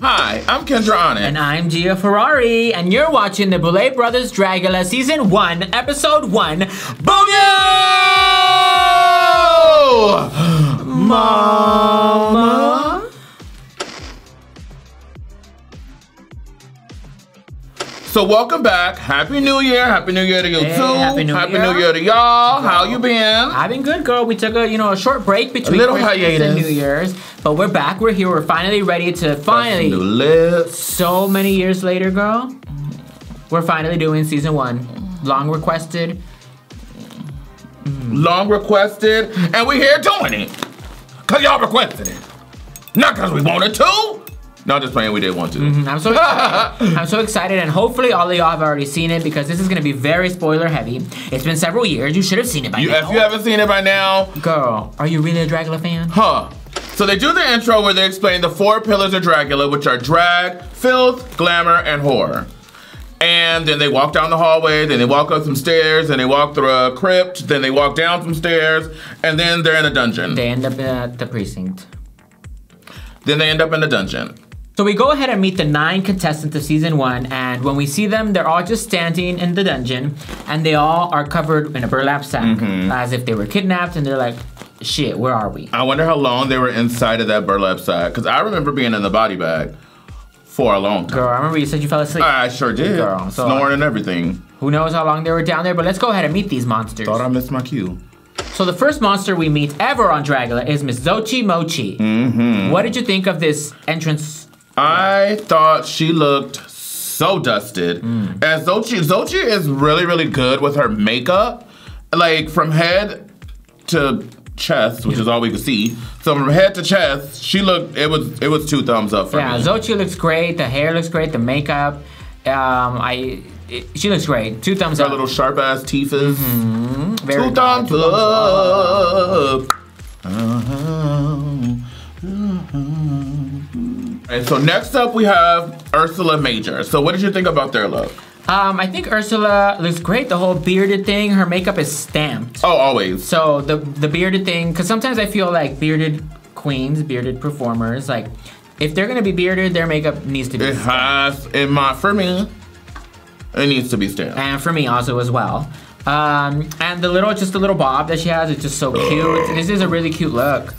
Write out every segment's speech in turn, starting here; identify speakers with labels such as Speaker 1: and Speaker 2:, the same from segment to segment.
Speaker 1: Hi, I'm Kendra Onixxx.
Speaker 2: And I'm Gia Ferrari, and you're watching the Boulet Brothers Dragula Season 1, Episode 1, BOUview! Mama?
Speaker 1: So welcome back. Happy New Year. Happy New Year to you too.
Speaker 2: Happy New
Speaker 1: Year to y'all. How you been?
Speaker 2: I've been good, girl. We took a short break between Christmas and New Year's, but we're back. We're here. We're finally ready to so many years later, girl. We're finally doing Season 1. Long requested.
Speaker 1: Long requested, and we're here doing it. Cause y'all requested it. Not cause we wanted to. No, just playing, we did want to.
Speaker 2: I'm so excited. I'm so excited, and hopefully all of y'all have already seen it because this is gonna be very spoiler heavy. It's been several years. You should have seen it by now.
Speaker 1: If you haven't seen it by now.
Speaker 2: Girl, are you really a Dragula fan?
Speaker 1: Huh. So they do the intro where they explain the 4 pillars of Dragula, which are drag, filth, glamour, and horror. And then they walk down the hallway, then they walk up some stairs, then they walk through a crypt, then they walk down some stairs, and then they're in a dungeon.
Speaker 2: They end up at the precinct.
Speaker 1: Then they end up in the dungeon.
Speaker 2: So we go ahead and meet the 9 contestants of Season 1, and when we see them, they're all just standing in the dungeon, and they all are covered in a burlap sack, as if they were kidnapped, and they're like, shit, where are we?
Speaker 1: I wonder how long they were inside of that burlap sack, because I remember being in the body bag for a long time.
Speaker 2: Girl, I remember you said you fell asleep.
Speaker 1: I sure did.
Speaker 2: Girl, so
Speaker 1: snoring and everything.
Speaker 2: Who knows how long they were down there, but let's go ahead and meet these monsters.
Speaker 1: Thought I missed my cue.
Speaker 2: So the first monster we meet ever on Dragula is Miss Xochi Mochi. What did you think of this entrance?
Speaker 1: I thought she looked so dusted. And Xochi is really, really good with her makeup. Like from head to chest, which is all we could see. So from head to chest, she looked, it was 2 thumbs up for me.
Speaker 2: Yeah, Xochi looks great, the hair looks great, the makeup. She looks great. 2 thumbs up.
Speaker 1: Her little sharp ass teeth is. 2 thumbs up. And so next up we have Ursula Major. So what did you think about their look?
Speaker 2: I think Ursula looks great. The whole bearded thing, her makeup is stamped.
Speaker 1: Oh, always.
Speaker 2: So the bearded thing, because sometimes I feel like bearded queens, bearded performers, like if they're gonna be bearded, their makeup needs to be stamped.
Speaker 1: For me, it needs to be stamped.
Speaker 2: And for me also as well. And the little bob that she has is just so cute. This is a really cute look.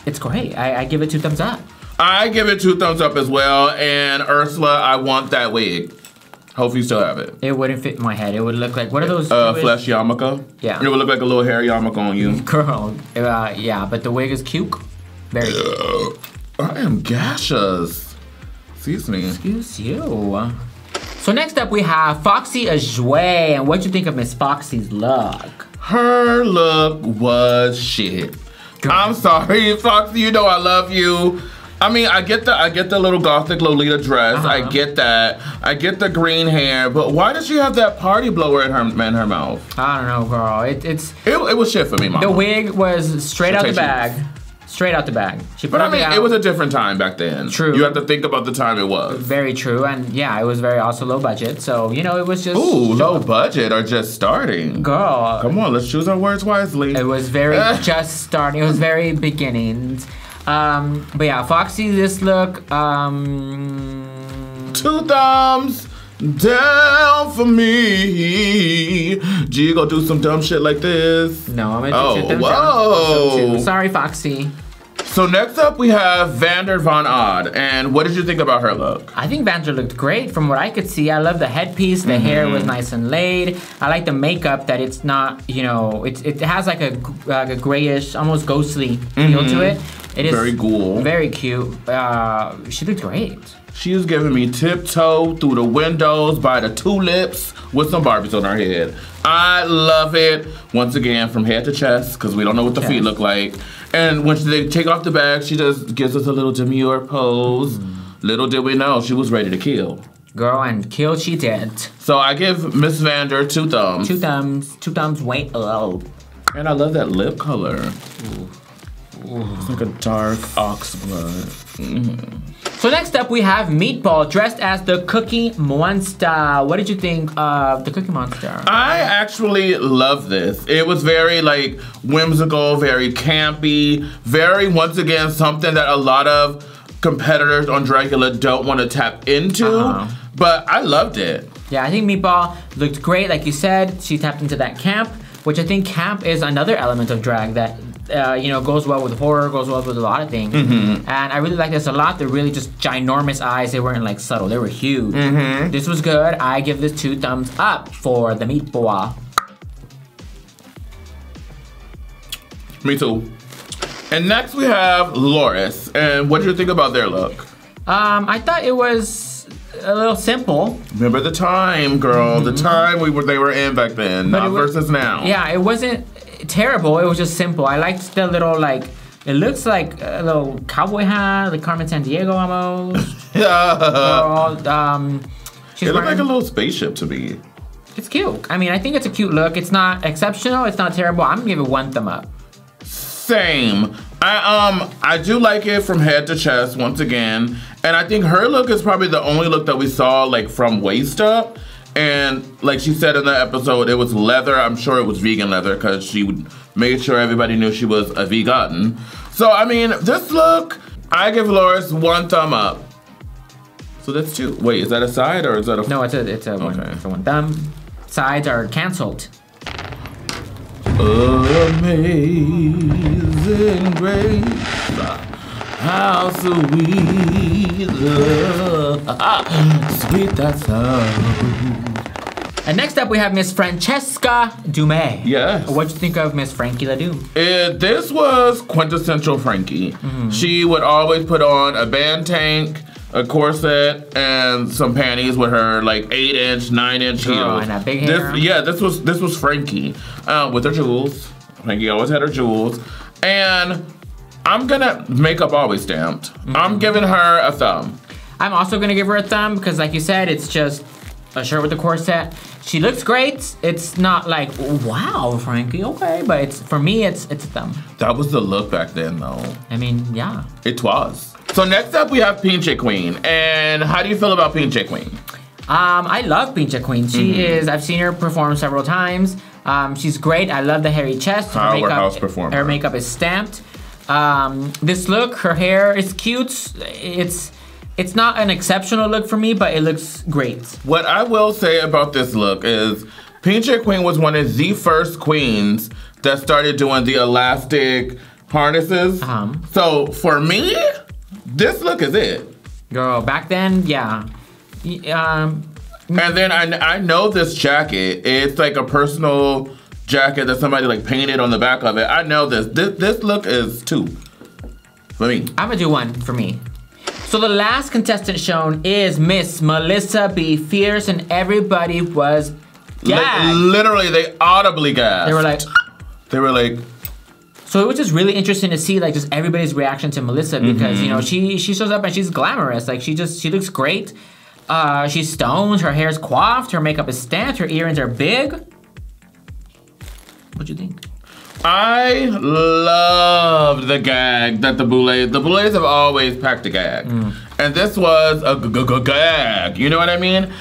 Speaker 2: It's great. I give it 2 thumbs up.
Speaker 1: I give it 2 thumbs up as well. And Ursula, I want that wig. Hope you still have it.
Speaker 2: It wouldn't fit in my head. It would look like, what are those?
Speaker 1: Flesh yarmulke?
Speaker 2: Yeah.
Speaker 1: It would look like a little hair yarmulke on you.
Speaker 2: Girl, yeah, but the wig is cute. Very cute.
Speaker 1: I am gaseous. Excuse me.
Speaker 2: Excuse you. So next up we have Foxy Ajue. And what you think of Miss Foxy's look?
Speaker 1: Her look was shit. Girl. I'm sorry, Foxy, you know I love you. I mean, I get the little gothic Lolita dress. I get that. I get the green hair, but why does she have that party blower in her mouth?
Speaker 2: I don't know, girl. It
Speaker 1: was shit for me, mama.
Speaker 2: The wig was straight out the bag. Straight out the bag.
Speaker 1: But I mean, it was a different time back then.
Speaker 2: True.
Speaker 1: You have to think about the time it was.
Speaker 2: Very true, and yeah, it was very also low budget. So it was just.
Speaker 1: Ooh, low budget or just starting.
Speaker 2: Girl.
Speaker 1: Come on, let's choose our words wisely.
Speaker 2: It was very just starting. It was very beginnings. But yeah, Foxy, this look.
Speaker 1: 2 thumbs down for me. G, go do some dumb shit like this.
Speaker 2: No, I'm gonna do 2 thumbs down. Sorry, Foxy.
Speaker 1: So next up we have Vander Von Odd, and what did you think about her look?
Speaker 2: I think Vander looked great from what I could see. I love the headpiece, the hair was nice and laid. I like the makeup that it's not, it has like a grayish, almost ghostly feel to it. It is
Speaker 1: very cool.
Speaker 2: Very cute. She looked great.
Speaker 1: She was giving me tiptoe through the windows by the tulips with some Barbies on her head. I love it. Once again, from head to chest, because we don't know what the feet look like. And when they take off the bag, she just gives us a little demure pose. Little did we know, she was ready to kill.
Speaker 2: Girl, and kill she did.
Speaker 1: So I give Miss Vander 2 thumbs.
Speaker 2: 2 thumbs. 2 thumbs way up.
Speaker 1: And I love that lip color. It's like a dark ox blood.
Speaker 2: So next up we have Meatball dressed as the Cookie Monster. What did you think of the Cookie Monster?
Speaker 1: I actually love this. It was very like whimsical, very campy, very once again something that a lot of competitors on Dragula don't want to tap into, but I loved it.
Speaker 2: Yeah, I think Meatball looked great. Like you said, she tapped into that camp, which I think camp is another element of drag that you know, goes well with horror, goes well with a lot of things. And I really like this a lot. They're really just ginormous eyes. They weren't like subtle. They were huge. This was good. I give this 2 thumbs up for the Meatball.
Speaker 1: Me too. And next we have Loris. And what did you think about their look?
Speaker 2: I thought it was a little simple.
Speaker 1: Remember the time, girl. The time they were in back then, not versus now.
Speaker 2: Yeah, it wasn't terrible. It was just simple. I liked the little, like, it looks like a little cowboy hat, like Carmen Sandiego almost.
Speaker 1: It looked like a little spaceship to me.
Speaker 2: It's cute. I mean, I think it's a cute look. It's not exceptional. It's not terrible. I'm gonna give it 1 thumb up.
Speaker 1: Same. I do like it from head to chest once again, and I think her look is probably the only look that we saw like from waist up. And like she said in the episode, it was leather. I'm sure it was vegan leather because she made sure everybody knew she was a vegan. So I mean, this look, I give Loris 1 thumb up. So that's 2. Wait, is that a side or is that a?
Speaker 2: No, it's a 1 thumb. Sides are canceled.
Speaker 1: Amazing grace, how sweet love, sweet that sound.
Speaker 2: And next up we have Miss Francesca Dumais.
Speaker 1: Yes.
Speaker 2: What'd you think of Miss Frankie Ledoux?
Speaker 1: This was quintessential Frankie. She would always put on a band tank, a corset, and some panties with her like 8-inch, 9-inch heels.
Speaker 2: And that big hair.
Speaker 1: This was Frankie with her jewels. Frankie always had her jewels. And I'm gonna, makeup always stamped. I'm giving her a thumb.
Speaker 2: I'm also gonna give her a thumb because like you said, it's just a shirt with a corset. She looks great. It's not like, wow, Frankie, okay. But it's, for me, it's a thumb.
Speaker 1: That was the look back then though.
Speaker 2: I mean, yeah.
Speaker 1: It was. So next up we have Pinche Queen. And how do you feel about Pinche Queen?
Speaker 2: I love Pinche Queen. She is, I've seen her perform several times. She's great. I love the hairy chest.
Speaker 1: Powerhouse performer.
Speaker 2: Her makeup is stamped. This look, her hair is cute. It's not an exceptional look for me, but it looks great. What
Speaker 1: I will say about this look is Pinche Queen was one of the first queens that started doing the elastic harnesses. So for me, this look is it.
Speaker 2: Girl, back then, yeah.
Speaker 1: And then I know this jacket. It's like a personal jacket that somebody like painted on the back of it. I know this. This look is 2 for me.
Speaker 2: I'm gonna do 1 for me. So the last contestant shown is Miss Melissa B. Fierce, and everybody was gagged.
Speaker 1: Literally, they audibly gasped. They were like.
Speaker 2: So it was just really interesting to see like just everybody's reaction to Melissa because you know she shows up and she's glamorous. Like she looks great. She's stoned. Her hair's coiffed. Her makeup is stamped. Her earrings are big. What'd you think?
Speaker 1: I loved the gag that the Boulets have always packed a gag. And this was a gag. You know what I mean?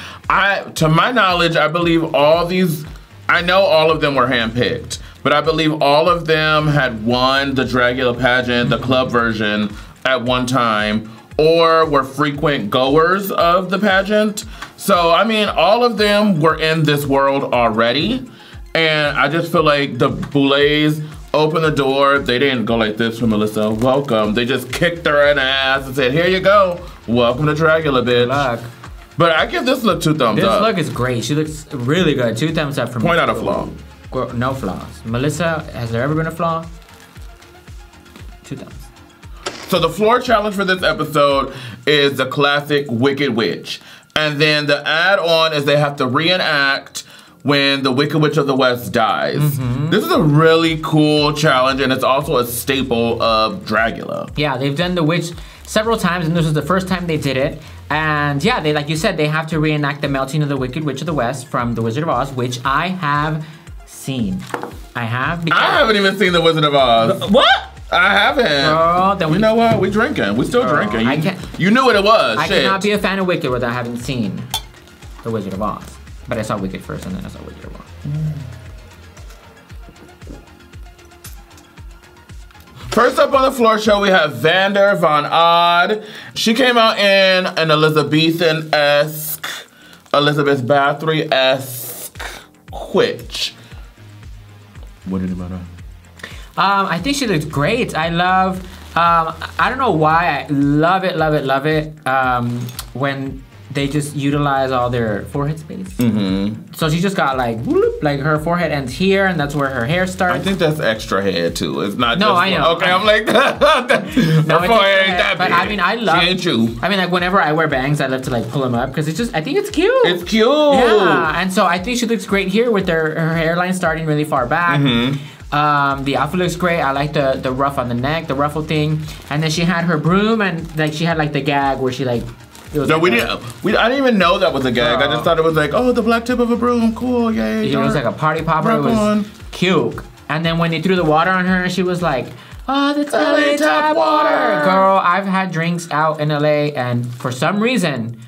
Speaker 1: To my knowledge, I believe I know all of them were handpicked, but I believe all of them had won the Dragula pageant, the club version, at one time, or were frequent goers of the pageant. So, I mean, all of them were in this world already. And I just feel like the Boulets opened the door. They didn't go like this for Melissa. Welcome. They just kicked her in the ass and said, here you go. Welcome to Dragula, bitch. Good luck. But I give this look 2 thumbs up.
Speaker 2: This look is great. She looks really good. 2 thumbs up from me.
Speaker 1: Point out a flaw.
Speaker 2: No flaws. Melissa, has there ever been a flaw? 2 thumbs.
Speaker 1: So the floor challenge for this episode is the classic Wicked Witch. And then the add-on is they have to reenact when the Wicked Witch of the West dies. This is a really cool challenge, and it's also a staple of Dragula.
Speaker 2: Yeah, they've done the witch several times, and this was the first time they did it. And yeah, they, like you said, they have to reenact the melting of the Wicked Witch of the West from The Wizard of Oz, which I have seen. I haven't
Speaker 1: even seen The Wizard of Oz.
Speaker 2: What?
Speaker 1: I haven't.
Speaker 2: Girl, then
Speaker 1: you know what? We drinking. We still drinking. You knew what it was.
Speaker 2: I cannot be a fan of Wicked without having seen The Wizard of Oz. But I saw Wicked first, and then I saw Wizard of Oz.
Speaker 1: First up on the floor show, we have Vander Von Odd. She came out in an Elizabethan-esque, Elizabeth Bathory-esque which. What did you about her?
Speaker 2: I think she looks great. I love, I don't know why, I love it, love it, love it, when they just utilize all their forehead space. Mm-hmm. So she just got like, whoop, like her forehead ends here, and that's where her hair starts.
Speaker 1: I think that's extra head too. It's not.
Speaker 2: No,
Speaker 1: just
Speaker 2: I know.
Speaker 1: Okay, I'm like, her forehead ain't that big.
Speaker 2: But I mean, I love.
Speaker 1: She ain't you.
Speaker 2: I mean, like whenever I wear bangs, I love to like pull them up because it's just. I think it's cute.
Speaker 1: It's cute.
Speaker 2: Yeah, and so I think she looks great here with her hairline starting really far back. Mm-hmm. The outfit looks great. I like the ruff on the neck, the ruffle thing, and then she had her broom and like she had like the gag where she like.
Speaker 1: No, like I didn't even know that was a gag. I just thought it was like, oh, the black tip of a broom, cool, yay.
Speaker 2: It was like a party popper. It was cute. And then when they threw the water on her, she was like, oh, that's LA tap water. Girl, I've had drinks out in LA, and for some reason,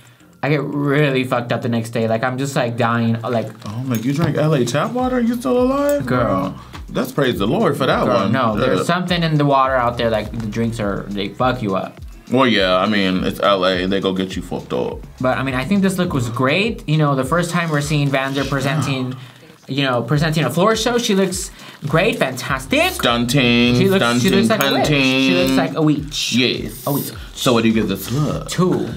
Speaker 2: I get really fucked up the next day. Like, I'm just like dying. Like,
Speaker 1: oh, like you drank LA tap water? You still alive?
Speaker 2: Girl.
Speaker 1: That's praise the Lord for that one.
Speaker 2: No, there's something in the water out there, like the drinks they fuck you up.
Speaker 1: Well, yeah, I mean, it's LA. They go get you fucked up.
Speaker 2: But, I mean, I think this look was great. You know, the first time we're seeing Vander presenting a floor show, she looks great, fantastic.
Speaker 1: Stunting,
Speaker 2: she looks like
Speaker 1: hunting.
Speaker 2: A witch. She looks like a witch.
Speaker 1: Yes.
Speaker 2: A witch.
Speaker 1: So what do you give this look?
Speaker 2: 2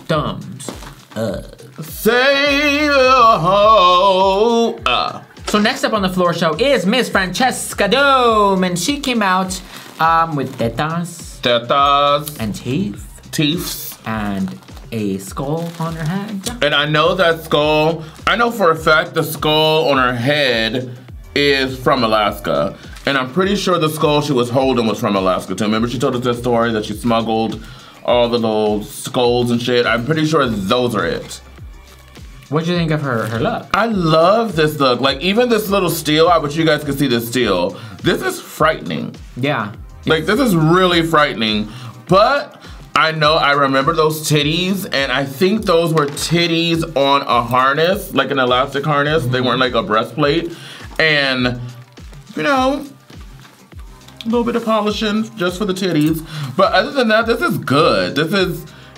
Speaker 2: thumbs up.
Speaker 1: Say
Speaker 2: So next up on the floor show is Miss Francesca Dome, and she came out with tetas.
Speaker 1: And teeth.
Speaker 2: And a skull on her head.
Speaker 1: And I know that skull, I know for a fact the skull on her head is from Alaska. And I'm pretty sure the skull she was holding was from Alaska too. Remember she told us that story that she smuggled all the little skulls and shit? I'm pretty sure those are it.
Speaker 2: What'd you think of her look?
Speaker 1: I love this look. Like even this little steel, I wish you guys could see this steel. This is frightening.
Speaker 2: Yeah.
Speaker 1: Like, this is really frightening, but I remember those titties, and I think those were titties on a harness, like an elastic harness. Mm-hmm. They weren't like a breastplate, and, you know, a little bit of polishing just for the titties. But other than that, this is good.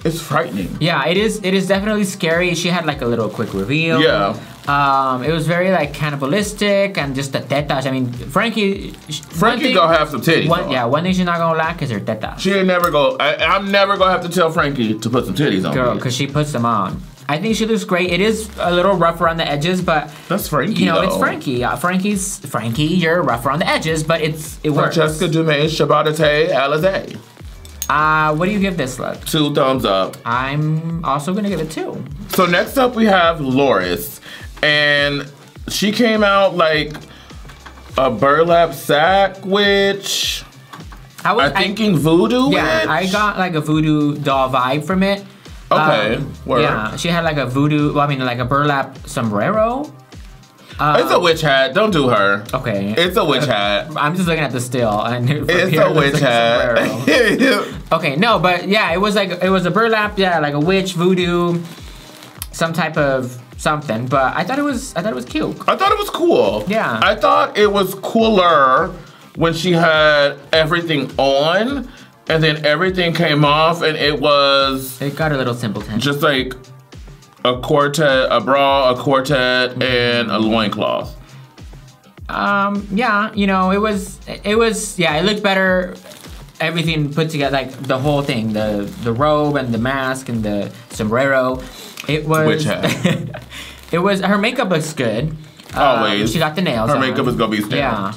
Speaker 1: It's frightening.
Speaker 2: Yeah, it is definitely scary. She had like a little quick reveal.
Speaker 1: Yeah.
Speaker 2: It was very like cannibalistic and just the tetas. I mean, Frankie
Speaker 1: gonna have some titties.
Speaker 2: One thing she's not gonna lack is her tetas.
Speaker 1: She ain't never go. I'm never gonna have to tell Frankie to put some titties on.
Speaker 2: Girl, because she puts them on. I think she looks great. It is a little rough around the edges, but
Speaker 1: that's Frankie.
Speaker 2: You know, it's Frankie. Frankie. You're rougher on the edges, but it works.
Speaker 1: Francesca Dumais, Shabatate, Alizé.
Speaker 2: What do you give this look?
Speaker 1: 2 thumbs up.
Speaker 2: I'm also gonna give it 2.
Speaker 1: So next up we have Loris, and she came out like a burlap sack witch. I'm thinking voodoo.
Speaker 2: Yeah,
Speaker 1: witch?
Speaker 2: I got like a voodoo doll vibe from it.
Speaker 1: Okay,
Speaker 2: yeah, she had like a voodoo. Well, I mean, like a burlap sombrero.
Speaker 1: It's a witch hat. Don't do her.
Speaker 2: Okay.
Speaker 1: It's a witch hat.
Speaker 2: I'm just looking at the still. And
Speaker 1: it's a witch hat.
Speaker 2: Okay, no, but yeah, it was a burlap. Yeah, like a witch, voodoo, some type of something. But I thought it was cute.
Speaker 1: I thought it was cool.
Speaker 2: Yeah.
Speaker 1: I thought it was cooler when she had everything on, and then everything came off, and it
Speaker 2: got a little simpleton.
Speaker 1: Just like a quartet, a bra, a quartet, and a loincloth.
Speaker 2: Yeah, you know, it looked better. Everything put together, like the whole thing, the robe and the mask and the sombrero. It was.
Speaker 1: Witch hat.
Speaker 2: It was. Her makeup looks good.
Speaker 1: Always.
Speaker 2: She got the nails.
Speaker 1: Her makeup is gonna be stamped.
Speaker 2: Yeah.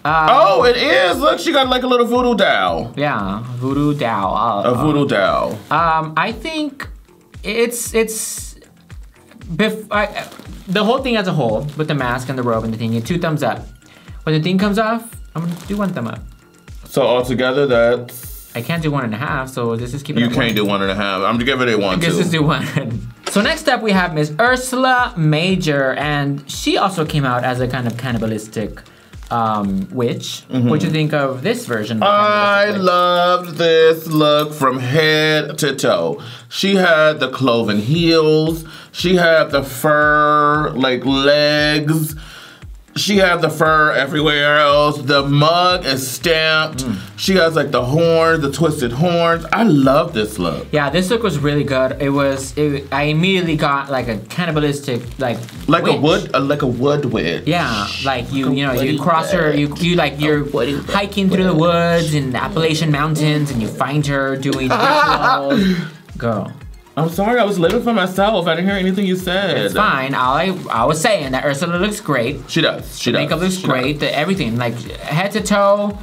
Speaker 1: Oh, it is. Look, she got like a little voodoo doll.
Speaker 2: Yeah, voodoo doll.
Speaker 1: A voodoo doll.
Speaker 2: I think the whole thing as a whole, with the mask and the robe and the thing, 2 thumbs up. When the thing comes off, I'm gonna do 1 thumb up.
Speaker 1: So altogether, that's...
Speaker 2: I can't do 1.5, so this is keep it
Speaker 1: You can't do 1.5. I'm gonna give it a 1,
Speaker 2: I guess just do 1. So next up, we have Miss Ursula Major, and she also came out as a kind of cannibalistic witch. Mm-hmm. What do you think of this version?
Speaker 1: I loved this look from head to toe. She had the cloven heels. She had the fur, like, legs. She had the fur everywhere else. The mug is stamped. She has like the horns, the twisted horns. I love this look.
Speaker 2: Yeah, this look was really good. I immediately got like a cannibalistic like
Speaker 1: witch. like a wood witch.
Speaker 2: Yeah, like you cross her. You're hiking through the woods in the Appalachian Mountains, and you find her doing rituals. Girl.
Speaker 1: I'm sorry, I was living for myself. I didn't hear anything you said.
Speaker 2: It's fine. I was saying that Ursula looks great.
Speaker 1: She does. She
Speaker 2: the
Speaker 1: does.
Speaker 2: Makeup looks great. Everything, like head to toe,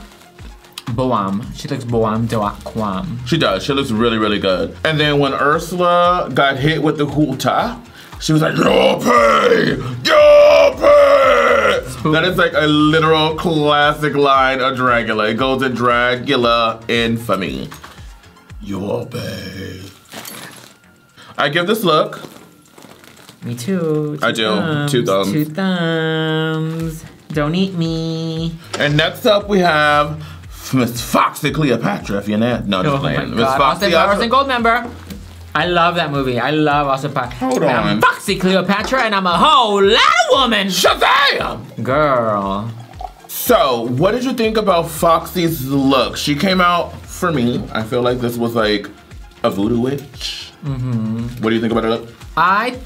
Speaker 2: boum. She looks boum de quam. She
Speaker 1: does. She looks really, really good. And then when Ursula got hit with the huta, she was like, "You'll pay! You'll pay!" Spooky. That is like a literal classic line of Dragula. It goes in Dragula infamy. You'll pay. I give this look.
Speaker 2: Me too.
Speaker 1: I do. 2 thumbs.
Speaker 2: 2 thumbs. Don't eat me.
Speaker 1: And next up we have Miss Foxy Cleopatra, if you're not. No, just playing. Miss Foxy.
Speaker 2: Austin Powers and Goldmember. I love that movie. I love Austin Powers.
Speaker 1: Hold on.
Speaker 2: I'm Foxy Cleopatra and I'm a whole lot of woman.
Speaker 1: Shazam!
Speaker 2: Girl.
Speaker 1: So, what did you think about Foxy's look? She came out, for me, I feel like this was like a voodoo witch. What do you think about her look?
Speaker 2: I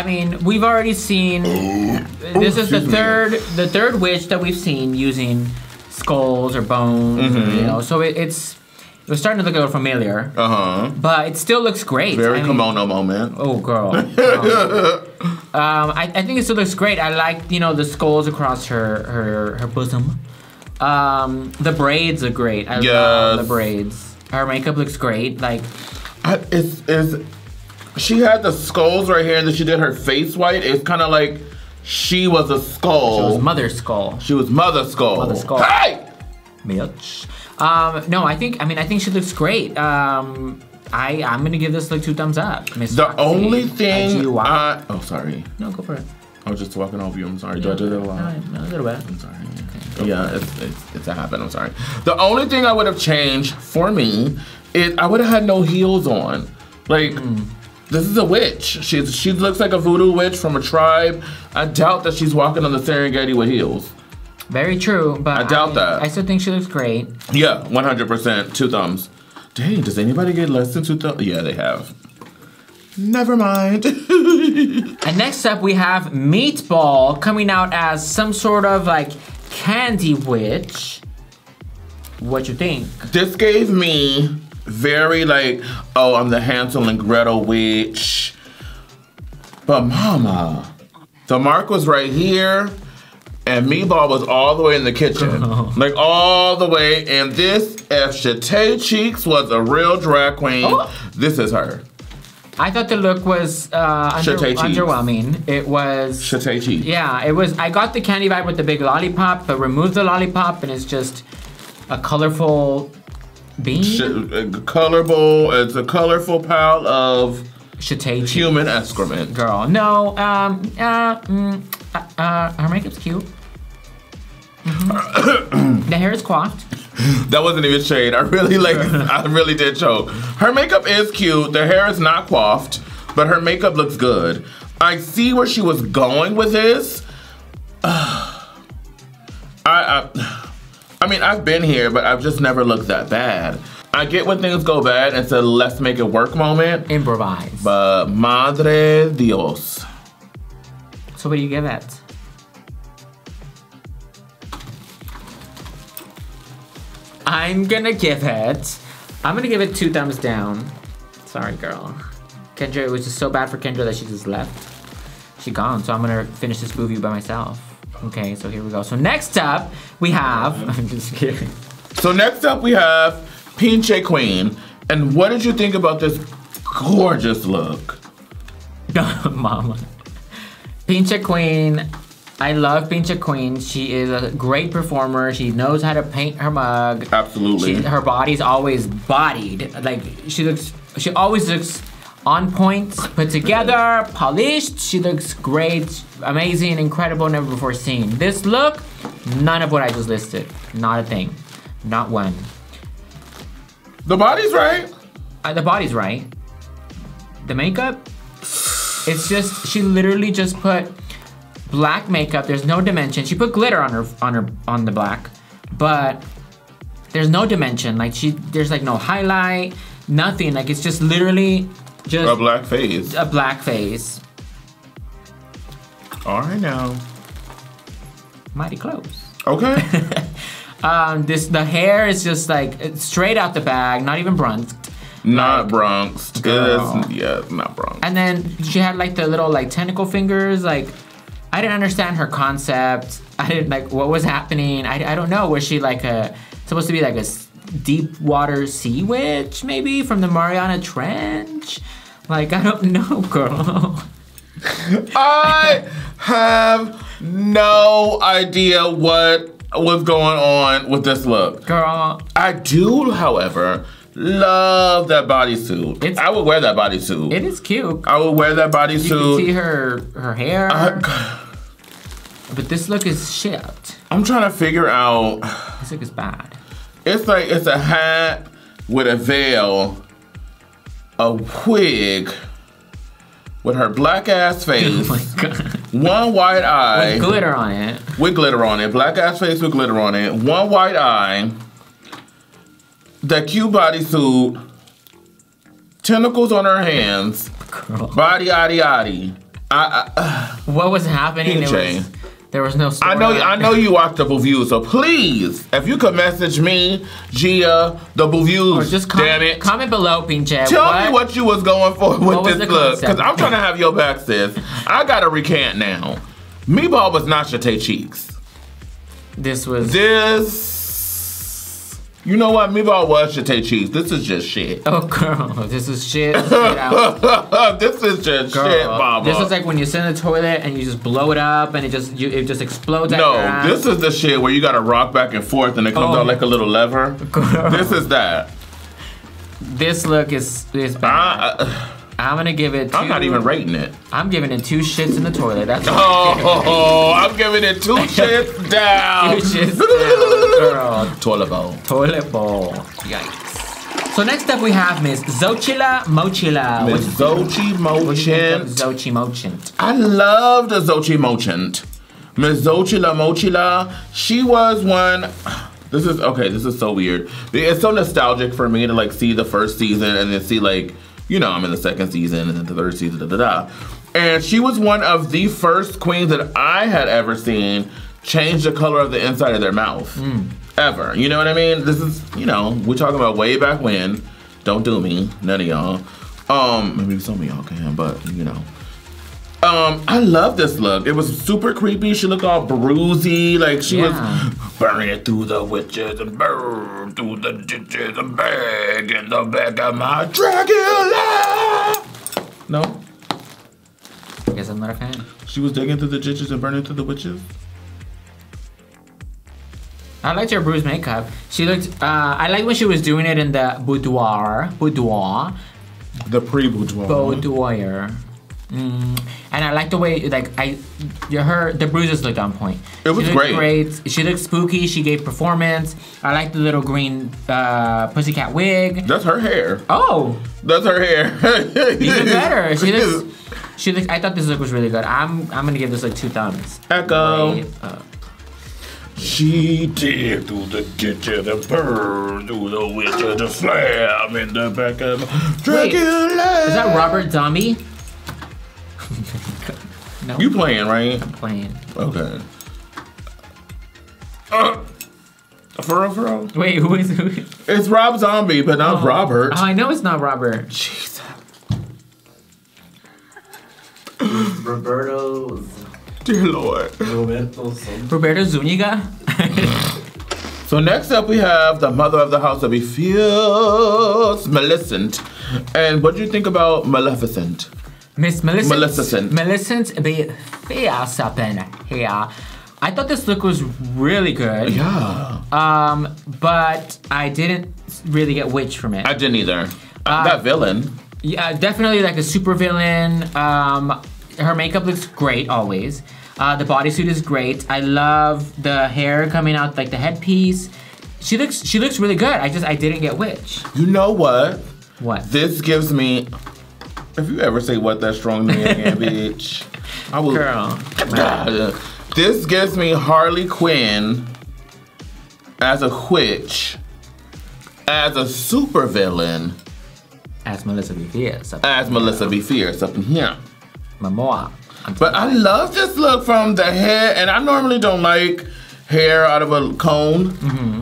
Speaker 2: mean, we've already seen, this is the third witch that we've seen using skulls or bones, so it was starting to look a little familiar. But it still looks great.
Speaker 1: Very kimono moment.
Speaker 2: Oh, girl. I think it still looks great. I like, the skulls across her bosom. The braids are great. I love the braids. Her makeup looks great. Like,
Speaker 1: she had the skulls right here, and then she did her face white. It's kind of like she was a skull.
Speaker 2: She was Mother Skull.
Speaker 1: She was Mother Skull.
Speaker 2: Mother Skull.
Speaker 1: Hey!
Speaker 2: Bitch. No, I think she looks great. I'm gonna give this like 2 thumbs up. Miss
Speaker 1: the
Speaker 2: Foxy,
Speaker 1: only thing
Speaker 2: oh,
Speaker 1: sorry.
Speaker 2: No, go for it.
Speaker 1: I was just walking over you. I'm sorry. Do I do that a lot?
Speaker 2: No, a little bit.
Speaker 1: I'm sorry. Okay, yeah, it's a habit. I'm sorry. The only thing I would have changed for me is I would have had no heels on. Like, this is a witch. She looks like a voodoo witch from a tribe. I doubt that she's walking on the Serengeti with heels.
Speaker 2: Very true, but
Speaker 1: I doubt that.
Speaker 2: I still think she looks great.
Speaker 1: Yeah, 100%. 2 thumbs. Dang, does anybody get less than 2 thumbs? Yeah, they have. Never mind.
Speaker 2: And next up, we have Meatball coming out as some sort of like candy witch. What you think?
Speaker 1: This gave me very like, oh, I'm the Hansel and Gretel witch. But mama, the mark was right here, and Meatball was all the way in the kitchen. Like all the way, and this, if Shatay Cheeks was a real drag queen, this is her.
Speaker 2: I thought the look was underwhelming. It was
Speaker 1: Shatay Cheeks.
Speaker 2: Yeah, it was. I got the candy vibe with the big lollipop, but remove the lollipop and it's just a colorful bean.
Speaker 1: It's a colorful pile of
Speaker 2: Shatay
Speaker 1: human excrement.
Speaker 2: Girl, no. Her makeup's cute. The hair is coiffed.
Speaker 1: That wasn't even shade. I really did choke. Her makeup is cute. The hair is not coiffed, but her makeup looks good. I see where she was going with this. I mean, I've been here, but I've just never looked that bad. I get when things go bad, it's a let's make it work moment.
Speaker 2: Improvise.
Speaker 1: But Madre Dios.
Speaker 2: So what do you give it? I'm gonna give it 2 thumbs down. Sorry, girl. Kendra, it was just so bad for Kendra that she just left. She gone, so I'm gonna finish this BOUview by myself. Okay, so here we go. So next up, we have, I'm just kidding.
Speaker 1: So next up, we have Pinche Queen. And what did you think about this gorgeous look?
Speaker 2: Mama. Pinche Queen. I love Pinche Queen. She is a great performer. She knows how to paint her mug.
Speaker 1: Absolutely.
Speaker 2: Her body's always bodied. Like, she always looks on point, put together, polished. She looks great, amazing, incredible, never before seen. This look, none of what I just listed. Not a thing. Not one.
Speaker 1: The body's right.
Speaker 2: The body's right. The makeup, it's just, she literally just put black makeup. There's no dimension. She put glitter on the black, but there's no dimension. Like there's like no highlight, nothing. Like it's just literally just
Speaker 1: a black face.
Speaker 2: A black face.
Speaker 1: All right now.
Speaker 2: Mighty close.
Speaker 1: Okay.
Speaker 2: The hair is just like straight out the bag, not even bronzed.
Speaker 1: Not bronzed. Yeah, not bronzed.
Speaker 2: And then she had like the little like tentacle fingers. Like I didn't understand her concept. I didn't like what was happening. I don't know. Was she like supposed to be like a deep water sea witch maybe from the Mariana Trench? Like I don't know, girl.
Speaker 1: I have no idea what was going on with this look.
Speaker 2: Girl.
Speaker 1: I do, however, love that bodysuit. I would wear that bodysuit.
Speaker 2: It is cute.
Speaker 1: I would wear that bodysuit.
Speaker 2: You can see her hair. But this look is shit.
Speaker 1: I'm trying to figure out.
Speaker 2: This look is bad.
Speaker 1: It's like it's a hat with a veil, a wig, with her black ass face.
Speaker 2: Oh my God.
Speaker 1: One white eye.
Speaker 2: With glitter on it.
Speaker 1: With glitter on it. Black ass face with glitter on it. One white eye. That cute bodysuit. Tentacles on her hands.
Speaker 2: Girl.
Speaker 1: Body, yaddy.
Speaker 2: What was happening? There was no story.
Speaker 1: I know you watched the BOUview, so please, if you could message me, Gia, the BOUview,
Speaker 2: or just
Speaker 1: damn it.
Speaker 2: Comment below, Pinche.
Speaker 1: Tell me what you was going for with this look, because I'm trying to have your back, sis. I gotta recant now. Meatball was not Chate Cheeks. You know what? Meatball was Chate Cheeks. This is just shit.
Speaker 2: Oh, girl. This is shit.
Speaker 1: This is just shit, mama.
Speaker 2: This is like when you sit in the toilet and you just blow it up and it just explodes out your ass.
Speaker 1: This is the shit where you gotta rock back and forth and it comes out like a little lever. Girl. This is that.
Speaker 2: This look is bad. I'm gonna give it 2.
Speaker 1: I'm not even rating it.
Speaker 2: I'm giving it 2 shits in the toilet. That's
Speaker 1: I'm giving it 2 shits down.
Speaker 2: 2 shits down, girl.
Speaker 1: Toilet bowl.
Speaker 2: Toilet bowl. Yikes. So next up we have Miss Xochitl Mochila.
Speaker 1: Miss Xochitl Mochent.
Speaker 2: Xochitl Mochent.
Speaker 1: I loved Xochitl Mochent. Miss Xochitl Mochila. She was one. This is so weird. It's so nostalgic for me to like see the first season and then see like, you know, I'm in the second season and then the third season, And she was one of the first queens that I had ever seen change the color of the inside of their mouth. Ever. You know what I mean? This is, you know, we're talking about way back when. Don't do me. None of y'all. Maybe some of y'all can, but, you know. I love this look. It was super creepy. She looked all bruisey. Like she was burning through the witches and burn through the ditches and bag in the back of my Dragula. No?
Speaker 2: I guess I'm not a fan.
Speaker 1: She was digging through the ditches and burning through the witches?
Speaker 2: I liked her bruised makeup. She looked, I liked when she was doing it in the boudoir.
Speaker 1: The pre-boudoir.
Speaker 2: Boudoir. And I like the way, like, the bruises looked on point.
Speaker 1: It was great.
Speaker 2: She looked spooky. She gave performance. I like the little green pussycat wig.
Speaker 1: That's her hair.
Speaker 2: Oh,
Speaker 1: that's her hair.
Speaker 2: Even better. She looks. I thought this look was really good. I'm gonna give this like 2 thumbs.
Speaker 1: Echo. She dig through the kitchen and burn through the witches and slam in the back of Dragula.
Speaker 2: Is that Robert Zombie? No.
Speaker 1: You playing, right?
Speaker 2: I'm playing.
Speaker 1: Okay. For real?
Speaker 2: Wait, who is?
Speaker 1: It's Rob Zombie, but not Robert.
Speaker 2: Oh, I know it's not Robert.
Speaker 1: Jesus.
Speaker 3: Roberto.
Speaker 1: Dear Lord.
Speaker 2: Roberto Zuniga.
Speaker 1: So next up we have the mother of the house of Fierce Millicent. And what do you think about Maleficent?
Speaker 2: Miss Millicent.
Speaker 1: Millicent
Speaker 2: be fierce up in here. I thought this look was really good.
Speaker 1: Yeah.
Speaker 2: But I didn't really get witch from it.
Speaker 1: I didn't either. That villain.
Speaker 2: Yeah, definitely like a super villain. Her makeup looks great always. The bodysuit is great. I love the hair coming out, like the headpiece. She looks really good. I didn't get witch.
Speaker 1: You know what?
Speaker 2: What?
Speaker 1: This gives me. If you ever say what that strong to me again, bitch. I will.
Speaker 2: Girl.
Speaker 1: This gives me Harley Quinn as a witch, as a supervillain.
Speaker 2: As Melissa B. Fierce.
Speaker 1: As Melissa B. Fierce up in here.
Speaker 2: Mamoa.
Speaker 1: But I love this look from the head, and I normally don't like hair out of a cone,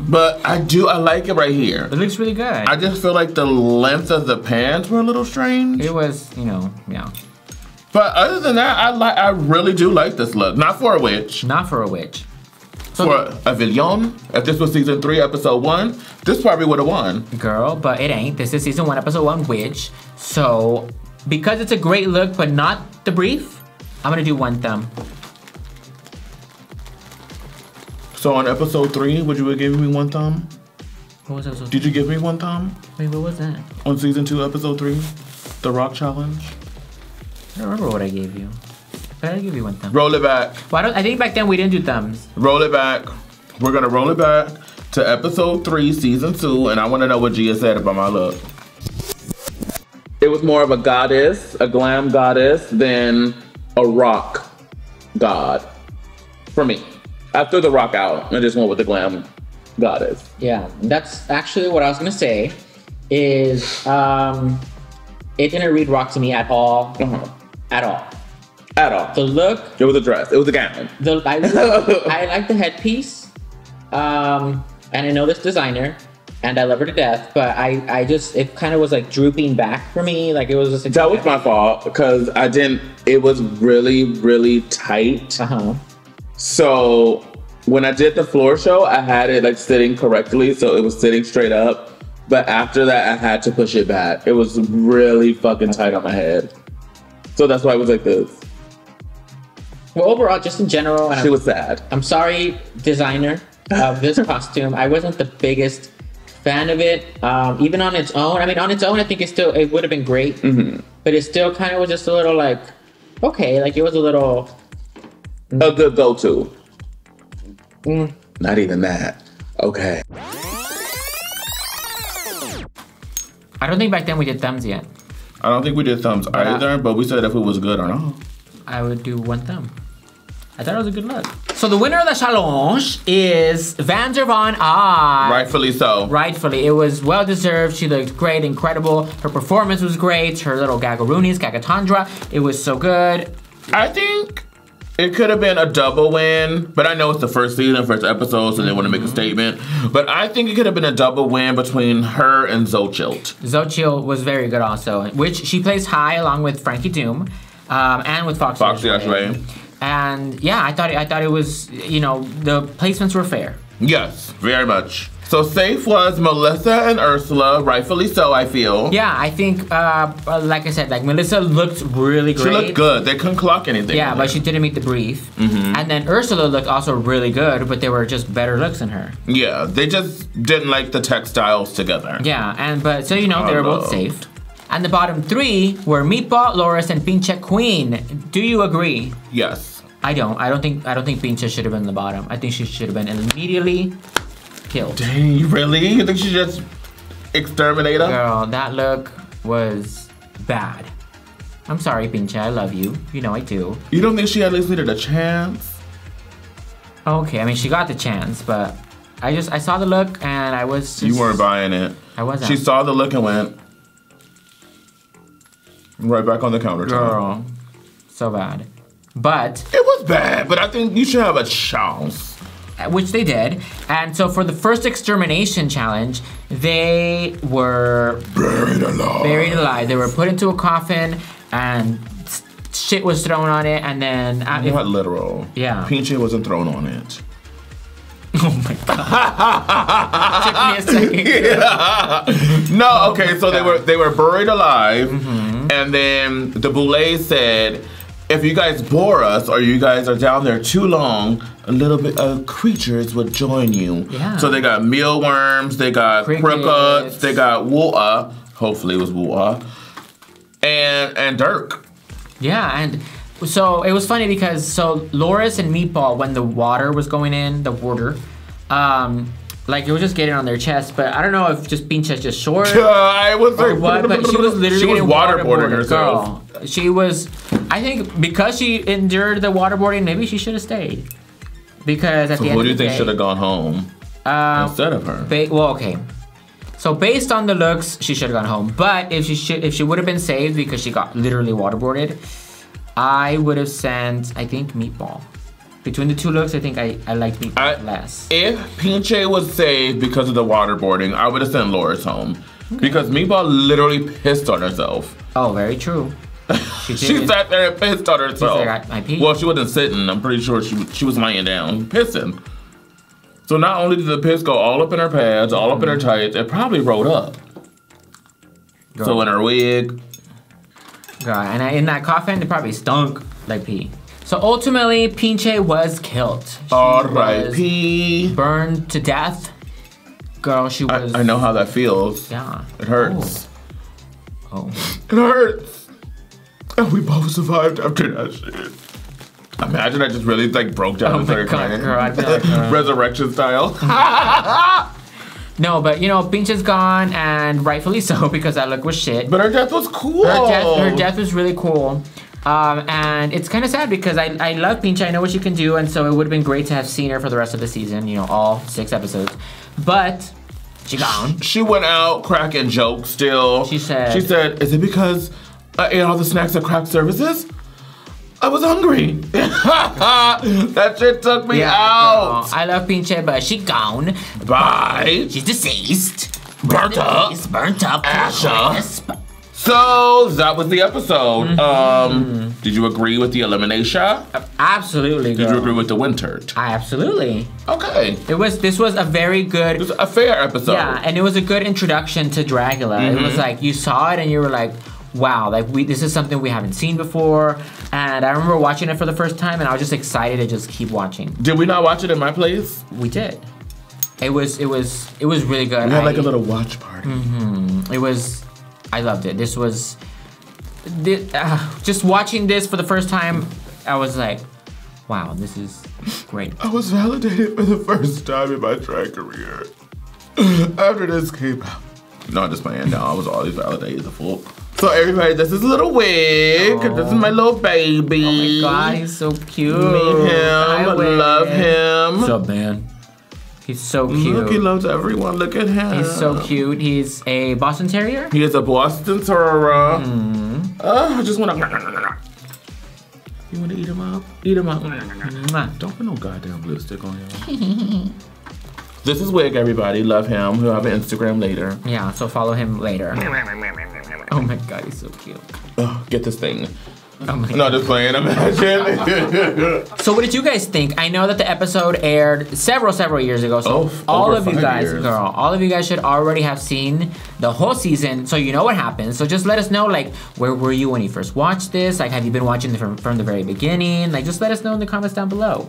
Speaker 1: but I like it right here.
Speaker 2: It looks really good.
Speaker 1: I just feel like the length of the pants were a little strange.
Speaker 2: It was, you know, yeah.
Speaker 1: But other than that, I really do like this look. Not for a witch.
Speaker 2: Not for a witch. So
Speaker 1: for a villain. If this was season 3, episode 1, this probably would have won.
Speaker 2: Girl, but it ain't. This is season 1, episode 1, witch. So, because it's a great look, but not the brief, I'm gonna do 1 thumb.
Speaker 1: So on episode 3, would you have given me 1 thumb?
Speaker 2: What was episode 3?
Speaker 1: Did you give me 1 thumb?
Speaker 2: Wait, what was that?
Speaker 1: On season 2, episode 3, the rock challenge.
Speaker 2: I don't remember what I gave you. But I give you 1 thumb.
Speaker 1: Roll it back.
Speaker 2: Well, I think back then we didn't do thumbs.
Speaker 1: Roll it back. We're gonna roll it back to episode 3, season 2, and I wanna know what Gia said about my look. It was more of a goddess, a glam goddess, than a rock god. For me. I threw the rock out and just went with the glam goddess.
Speaker 2: Yeah, that's actually what I was gonna say. Is it didn't read rock to me at all. At all.
Speaker 1: At all.
Speaker 2: The look.
Speaker 1: It was a dress. It was a gown.
Speaker 2: I like the headpiece. And I know this designer, and I love her to death. But I just, it kind of was like drooping back for me. Like it was just.
Speaker 1: That was my fault because I didn't. It was really, really tight. So when I did the floor show, I had it like sitting correctly, so it was sitting straight up. But after that, I had to push it back. It was really fucking tight on my head. So that's why it was like this.
Speaker 2: Well, overall, just in general,
Speaker 1: she was sad.
Speaker 2: I'm sorry, designer of this costume. I wasn't the biggest fan of it. Even on its own. I mean, on its own, I think it would have been great. But it still kind of was just a little like, okay, like it was a little.
Speaker 1: A good go-to. Not even that. Okay.
Speaker 2: I don't think back then we did thumbs yet.
Speaker 1: I don't think we did thumbs either, but we said if it was good or not.
Speaker 2: I would do 1 thumb. I thought it was a good look. So the winner of the challenge is Van der Von Eye.
Speaker 1: Rightfully so.
Speaker 2: Rightfully. It was well-deserved. She looked great, incredible. Her performance was great. Her little gagaroonies, gagatandra. It was so good.
Speaker 1: I think it could have been a double win, but I know it's the first season, first episode, so they want to make a statement. But I think it could have been a double win between her and Xochitl.
Speaker 2: Xochitl was very good also, which she plays high along with Frankie Doom and with Foxy
Speaker 1: Ashway.
Speaker 2: And yeah, I thought it was, you know, the placements were fair.
Speaker 1: Yes, very much. So safe was Melissa and Ursula, rightfully so, I feel.
Speaker 2: Yeah, I think, like I said, like Melissa looked really great.
Speaker 1: She looked good. They couldn't clock anything.
Speaker 2: Yeah, but she didn't meet the brief. And then Ursula looked also really good, but they were just better looks than her.
Speaker 1: Yeah, they just didn't like the textiles together.
Speaker 2: Yeah, but so you know, they were both safe. And the bottom 3 were Meatball, Loris, and Pinche Queen. Do you agree?
Speaker 1: Yes.
Speaker 2: I don't think Pinche should have been the bottom. I think she should have been immediately killed.
Speaker 1: Dang, really? You think she just exterminate her?
Speaker 2: Girl, that look was bad. I'm sorry, Pinche. I love you. You know I do.
Speaker 1: You don't think she at least needed a chance?
Speaker 2: Okay, I mean she got the chance, but I saw the look and I was just,
Speaker 1: you weren't buying it.
Speaker 2: I wasn't.
Speaker 1: She saw the look and went right back on the countertop.
Speaker 2: Girl, so bad. But
Speaker 1: it was bad, but I think you should have a chance.
Speaker 2: Which they did. And so for the first extermination challenge, they were
Speaker 1: buried alive.
Speaker 2: Buried alive. They were put into a coffin and shit was thrown on it, and then
Speaker 1: not literal.
Speaker 2: Yeah.
Speaker 1: Pinche wasn't thrown on it.
Speaker 2: Oh my god. Took me a second.
Speaker 1: Yeah. No, okay, so they were buried alive, and then the Boulet said, if you guys bore us or you guys are down there too long, a little bit of creatures would join you. Yeah. So they got mealworms, they got crickets, they got woa, hopefully it was woa, and Dirk.
Speaker 2: Yeah, and so it was funny because Loris and Meatball, when the water was going in, the water, Like, it was just getting on their chest, but I don't know if just Pinche's just short
Speaker 1: I was
Speaker 2: or what, but she was literally getting
Speaker 1: waterboarding herself.
Speaker 2: Girl. She was, I think, because she endured the waterboarding, maybe she should have stayed. Because at the end of the day...
Speaker 1: who do you think should have gone home instead of her?
Speaker 2: Well, okay. So based on the looks, she should have gone home. But if she would have been saved because she got literally waterboarded, I would have sent, I think, Meatball. Between the two looks, I think I liked Meatball less.
Speaker 1: If Pinche was saved because of the waterboarding, I would have sent Loris home. Okay. Because Meatball literally pissed on herself.
Speaker 2: Oh, very true.
Speaker 1: She sat there and pissed on herself.
Speaker 2: I peed.
Speaker 1: Well, she wasn't sitting. I'm pretty sure she was laying down, pissing. So not only did the piss go all up in her pads, all up in her tights, it probably rolled up. Girl. So in her wig.
Speaker 2: God, and in that coffin, it probably stunk like pee. So ultimately, Pinche was killed.
Speaker 1: R.I.P.
Speaker 2: Burned to death. Girl, she was...
Speaker 1: I know how that feels.
Speaker 2: Yeah.
Speaker 1: It hurts.
Speaker 2: Oh.
Speaker 1: It hurts. And we both survived after that shit. Imagine I just really like broke down and started crying.
Speaker 2: Girl, I'd be like,
Speaker 1: Resurrection style.
Speaker 2: No, but you know, Pinche's gone, and rightfully so, because that look was shit.
Speaker 1: But her death was cool.
Speaker 2: Her death was really cool. And it's kind of sad because I love Pinche. I know what she can do, and so it would have been great to have seen her for the rest of the season, you know, all 6 episodes. But she gone.
Speaker 1: She went out cracking jokes still.
Speaker 2: She said,
Speaker 1: is it because I ate all the snacks at craft services? I was hungry. That shit took me out.
Speaker 2: Girl, I love Pinche, but she gone.
Speaker 1: Bye.
Speaker 2: She's deceased.
Speaker 1: Burnt up.
Speaker 2: Asha.
Speaker 1: So that was the episode. Did you agree with the elimination?
Speaker 2: Absolutely, girl.
Speaker 1: Did you agree with the winter?
Speaker 2: Absolutely.
Speaker 1: Okay.
Speaker 2: This was a very good...
Speaker 1: It was a fair episode.
Speaker 2: Yeah, and it was a good introduction to Dragula. It was like, you saw it and you were like, wow, like this is something we haven't seen before. And I remember watching it for the first time and I was just excited to just keep watching.
Speaker 1: Did we not watch it in my place?
Speaker 2: We did. It was really good.
Speaker 1: We had like a little watch party.
Speaker 2: I loved it. This was just watching this for the first time. I was like, wow, this is great.
Speaker 1: I was validated for the first time in my drag career. After this came out. No, I'm just playing. No, I was always validated the full. So everybody, this is a little wig. Oh. This is my little baby.
Speaker 2: Oh my God, he's so cute.
Speaker 1: Meet him. I love him.
Speaker 2: What's up, man? He's so cute.
Speaker 1: Look, he loves everyone. Look at him.
Speaker 2: He's so cute. He's a Boston Terrier?
Speaker 1: He is a Boston Terrier. I just want to... You want to eat him up? Eat him up. Don't put no goddamn lipstick on him. This is Wig, everybody. Love him. We'll have an Instagram later.
Speaker 2: Yeah, so follow him later. Oh my God, he's so cute.
Speaker 1: Get this thing.
Speaker 2: Oh my God.
Speaker 1: Not just playing, imagine.
Speaker 2: So what did you guys think? I know that the episode aired several years ago. So all of you guys, all of you guys should already have seen the whole season, so you know what happens. So just let us know, like, where were you when you first watched this? Like, have you been watching from the very beginning? Like, just let us know in the comments down below.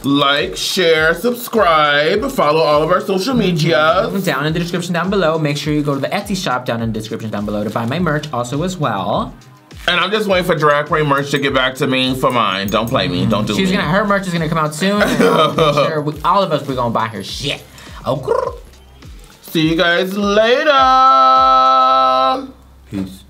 Speaker 1: Like, share, subscribe, follow all of our social media.
Speaker 2: Down in the description down below. Make sure you go to the Etsy shop down in the description down below to buy my merch also as well.
Speaker 1: And I'm just waiting for Drag Queen merch to get back to me for mine. Don't play me. Don't do me.
Speaker 2: Her merch is gonna come out soon. And sure all of us, we're gonna buy her shit. Oh,
Speaker 1: see you guys later.
Speaker 2: Peace.